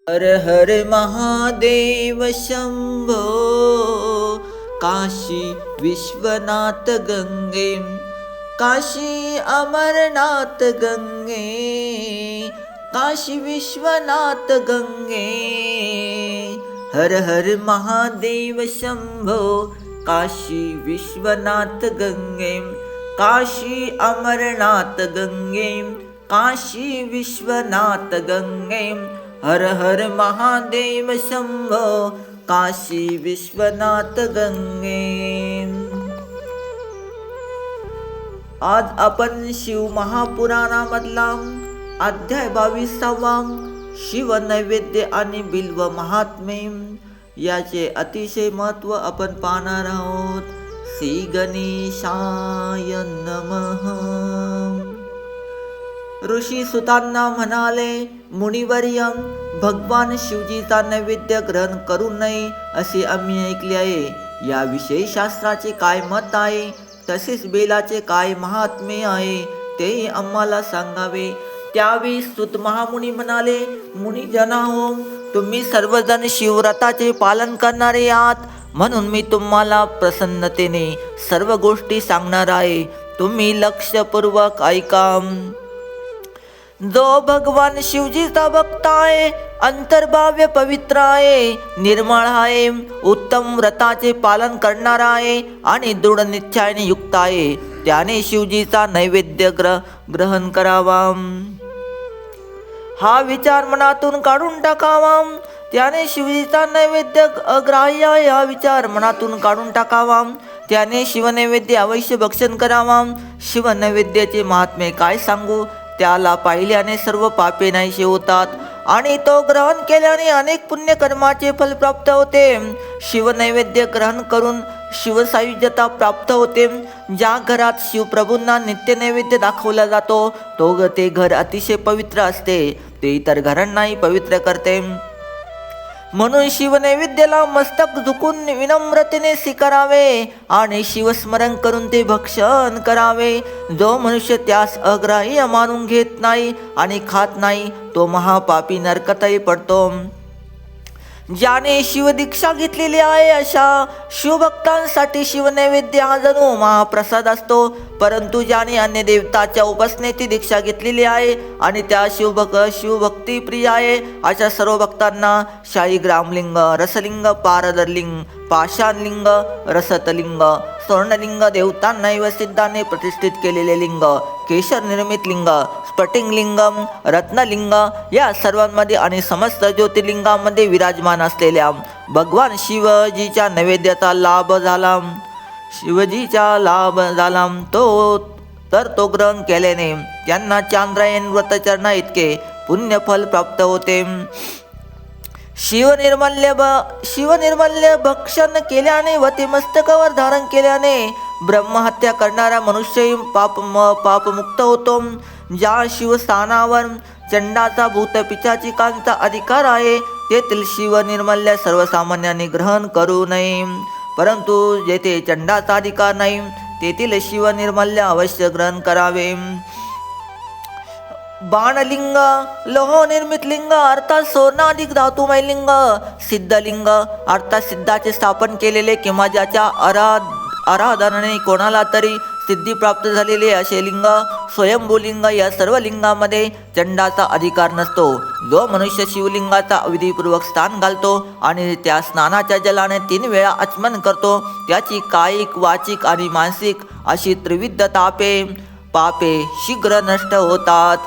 हर हर महादेव शंभो, काशी विश्वनाथ गंगे, काशी अमरनाथ गंगे, काशी विश्वनाथ गंगे। हर हर महादेव शंभो, काशी विश्वनाथ गंगे, काशी अमरनाथ गंगे, काशी विश्वनाथ गंगे। हर हर महादेव शंभो, काशी विश्वनाथ गंगे। आज आपण शिव महापुराणामधला अध्याय 22वा शिव नैवेद्य आणि बिल्व महात्म्य याचे अतिशय महत्व आपण पाहणार आहोत। श्री गणेशाय नमः। ऋषी सुतांना म्हणाले, मुनिवर्य, भगवान शिवजीचा नैवेद्य ग्रहण करू नये असे आम्ही ऐकले आहे। याविषयी शास्त्राचे काय मत आहे, तसेच बेलाचे काय महात्म्य आहे ते आम्हाला सांगावे। त्यावेळी सुत महामुनी म्हणाले, मुनिजनाहो, तुम्ही सर्वजण शिवव्रताचे पालन करणारे आहात, म्हणून मी तुम्हाला प्रसन्नतेने सर्व गोष्टी सांगणार आहे। तुम्ही लक्षपूर्वक ऐका। जो भगवान शिवजीचा भक्त आहे, अंतर्भाव्य पवित्र आहे, निर्मळ आहे, उत्तम व्रताचे पालन करणारा आहे आणि दृढ निश्चयाने युक्त आहे, त्याने शिवजीचा नैवेद्य ग्रहण करावा। हा विचार मनातून काढून टाकावा। त्याने शिवजीचा नैवेद्य अग्राह्य हा विचार मनातून काढून टाकावा। त्याने शिवनैवेद्य अवश्य भक्षण करावा। शिवनैवेद्याचे महात्म्य काय सांगू, त्याला पाहिल्याने सर्व पापे नाहीसे होतात आणि तो ग्रहण केल्याने अनेक पुण्यकर्माचे फल प्राप्त होते। शिवनैवेद्य ग्रहण करून शिवसायुज्यता प्राप्त होते। ज्या घरात शिवप्रभूंना नित्य नैवेद्य दाखवला जातो ते घर अतिशय पवित्र असते, ते इतर घरांनाही पवित्र करते। म्हणून शिवनैवेद्याला मस्तक झुकून विनम्रतेने स्वीकारावे आणि शिवस्मरण करून ते भक्षण करावे। जो मनुष्य त्यास अग्राह्य मानून घेत नाही आणि खात नाही, तो महापापी नरकातही पडतो। ज्याने शिवदीक्षा घेतलेली आहे अशा शिवभक्तांसाठी शिवनैवेद्य हा जणू महाप्रसाद असतो, परंतु ज्याने अन्य देवताच्या उपासनेची दीक्षा घेतलेली आहे आणि त्या शिवभक्ती प्रिय आहे अशा सर्व भक्तांना शाळीग्रामलिंग, रसलिंग, पारदरलिंग, पाषाणलिंग, रसतलिंग, स्वर्णलिंग, देवतांना सिद्धाने प्रतिष्ठित केलेले लिंग, केशर निर्मित लिंग, स्फटिकलिंग, रत्नलिंग या सर्वांमध्ये आणि समस्त ज्योतिर्लिंगामध्ये विराजमान असलेल्या भगवान शिवजीच्या नैवेद्याचा लाभ झाला। तो ग्रहण केल्याने त्यांना चांद्रायण व्रतचरणा इतके पुण्यफल प्राप्त होते। शिवनिर्मल्य भक्षण केल्याने व ते मस्तकावर धारण केल्याने ब्रह्महत्या करणारा मनुष्यही पापमुक्त होतो। ज्या शिवस्थानावर चंडाचा भूत पिशाचिकांचा अधिकार आहे, तेथील शिवनिर्मल्य सर्वसामान्यांनी ग्रहण करू नये, परंतु जेथे चंडाचा अधिकार नाही तेथील शिवनिर्मल्य अवश्य ग्रहण करावे। बाणलिंग, लोह निर्मित लिंग अर्थात सोनाधिक धातुमय लिंग, सिद्धलिंग अर्थात सिद्धाचे स्थापन केलेले किंवा ज्याच्या आराधनाने कोणाला तरी सिद्धी प्राप्त झालेले असे लिंग, स्वयंभूलिंग या सर्व लिंगामध्ये चंडाचा अधिकार नसतो। जो मनुष्य शिवलिंगाचा विधीपूर्वक स्नान घालतो आणि त्या स्नानाच्या जलाने 3 वेळा आचमन करतो, त्याची कायिक, वाचिक आणि मानसिक अशी त्रिविध पापे शीघ्र नष्ट होतात।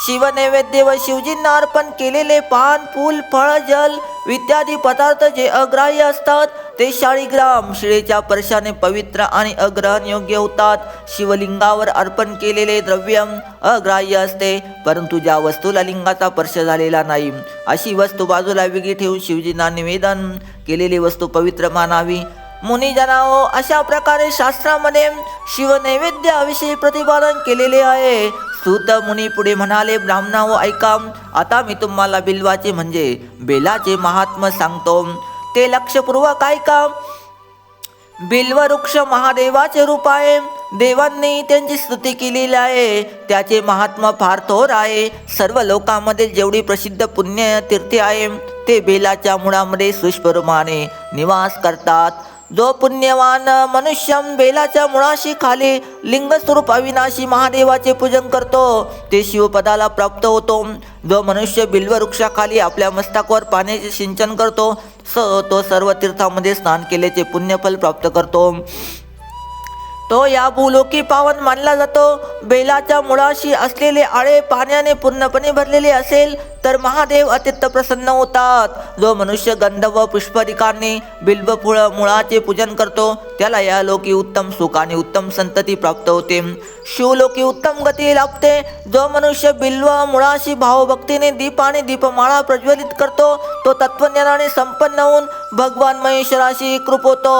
शिवनैवेद्य व शिवजींना अर्पण केलेले पान, फूल, फळ, जल इत्यादी पदार्थ जे अग्राह्य असतात ते शाळीग्राम शिळेच्या स्पर्शाने पवित्र आणि अग्रहण योग्य होतात। शिवलिंगावर अर्पण केलेले द्रव्य अग्राह्य असते, परंतु ज्या वस्तूला लिंगाचा स्पर्श झालेला नाही अशी वस्तू बाजूला वेगळी ठेवून शिवजींना निवेदन केलेली वस्तू पवित्र मानावी। मुनिजनाओ, अशा प्रकारे शास्त्रामध्ये शिवनैवेद्याविषयी प्रतिपादन केलेले आहे। सूत मुनी पुढे म्हणाले, ब्राह्मणाओ ऐका, आता मी तुम्हाला बिल्वाचे म्हणजे बेलाचे महात्म्य सांगतो, ते लक्षपूर्वक ऐका। बिल्व वृक्ष महादेवाचे रूप आहे। देवांनी त्यांची स्तुती केलेली आहे. त्याचे महात्मा फार थोर आहे. सर्व लोकांमध्ये जेवढी प्रसिद्ध पुण्य तीर्थे आहे ते बेलाच्या मुळामध्ये सुस्वरूपाने निवास करतात. जो पुण्यवान मनुष्य बेलाच्या मुळाशी खाली लिंगस्वरूप अविनाशी महादेवाचे पूजन करतो ते शिवपदाला प्राप्त होतो. जो मनुष्य बिल्ववृक्षाखाली आपल्या मस्तकावर पाण्याचे सिंचन करतो तो सर्व तीर्थामध्ये स्नान केल्याचे पुण्यफल प्राप्त करतो. तो या भूलोकी पावन मानला जातो. बेलाच्या मुळाशी असलेले आळे पाण्याने पूर्णपणे भरलेले असेल तर महादेव अत्यंत प्रसन्न होतात. जो मनुष्य गंध व पुष्परिकाने बिल्व मुळाचे पूजन करतो त्याला या लोकी उत्तम सुख आणि उत्तम संतती प्राप्त होते. शिवलोकी उत्तम गती लाभते. जो मनुष्य बिल्व मुळाशी भावभक्तीने दीप आणि दीपमाळा प्रज्वलित करतो तो तत्वज्ञानाने संपन्न होऊन भगवान महेश्वराशी एकरूप होतो.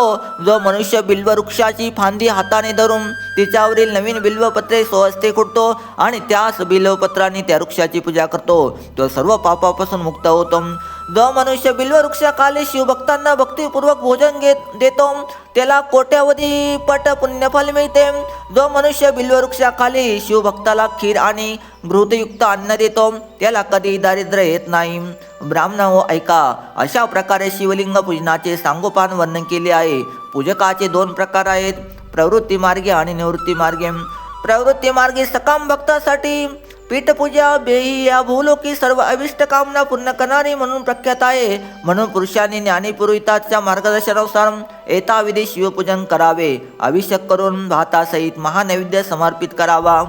जो मनुष्य बिल्व वृक्षाची फांदी हाताने धरून तिच्यावरील नवीन बिल्वपत्रे स्वहस्ते खुडतो आणि त्यास बिल्वपत्रांनी त्या वृक्षाची पूजा करतो तो सर्व पापापासून मुक्त होतो. जो मनुष्य बिल्ववृक्षाखाली शिवभक्तांना भक्तिपूर्वक भोजन देतो त्याला कोट्यावधी पट पुण्यफल मिळते. जो मनुष्य बिल्ववृक्षाखाली शिवभक्ताला खीर आणि घृतयुक्त अन्न देतो त्याला कधी दारिद्र्य येत नाही. ब्राह्मण हो ऐका, अशा प्रकारे शिवलिंग पूजनाचे सांगोपान वर्णन केले आहे. पूजकाचे 2 प्रकार आहेत, प्रवृत्ती मार्गे आणि निवृत्ती मार्गे. प्रवृत्ती मार्गे सकाम भक्तासाठी पीठपूजा बेही या भूलोकी सर्व अभिष्ट कामना पूर्ण करणारी म्हणून प्रख्यात आहे. म्हणून पुरुषांनी ज्ञानीपुरोहिताच्या मार्गदर्शनानुसार एताविधी शिवपूजन करावे. अभिषेक करून भातासहित महानैवेद्य समर्पित करावा.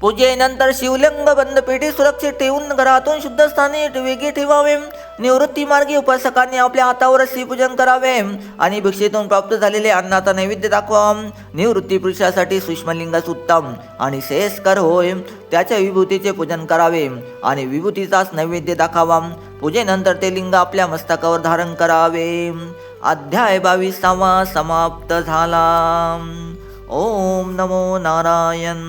पूजेनंतर शिवलिंग बंद पेटी सुरक्षित ठेवून घरातून शुद्ध स्थानी वेगळे ठेवावे. निवृत्ती मार्गी उपासकांनी आपल्या हातावर श्रीपूजन करावे आणि भिक्षेतून प्राप्त झालेले अन्नाचा नैवेद्य दाखवावा. निवृत्ती पुरुषासाठी सूक्ष्मलिंगास उत्तम आणि श्रेयस्कर होय. त्याच्या विभूतीचे पूजन करावे आणि विभूतीचाच नैवेद्य दाखवावा. पूजेनंतर ते लिंग आपल्या मस्तकावर धारण करावे. अध्याय 22 समाप्त झाला. ओम नमो नारायण.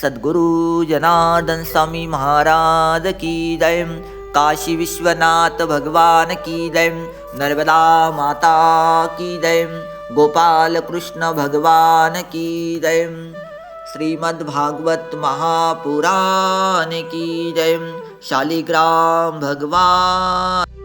सद्गुरु जनार्दन स्वामी महाराज की जय. काशी विश्वनाथ भगवान की जय. नर्मदा माता की जय. गोपाल कृष्ण भगवान की जय. श्रीमद्भागवत महापुराण की जय. शालिग्राम भगवान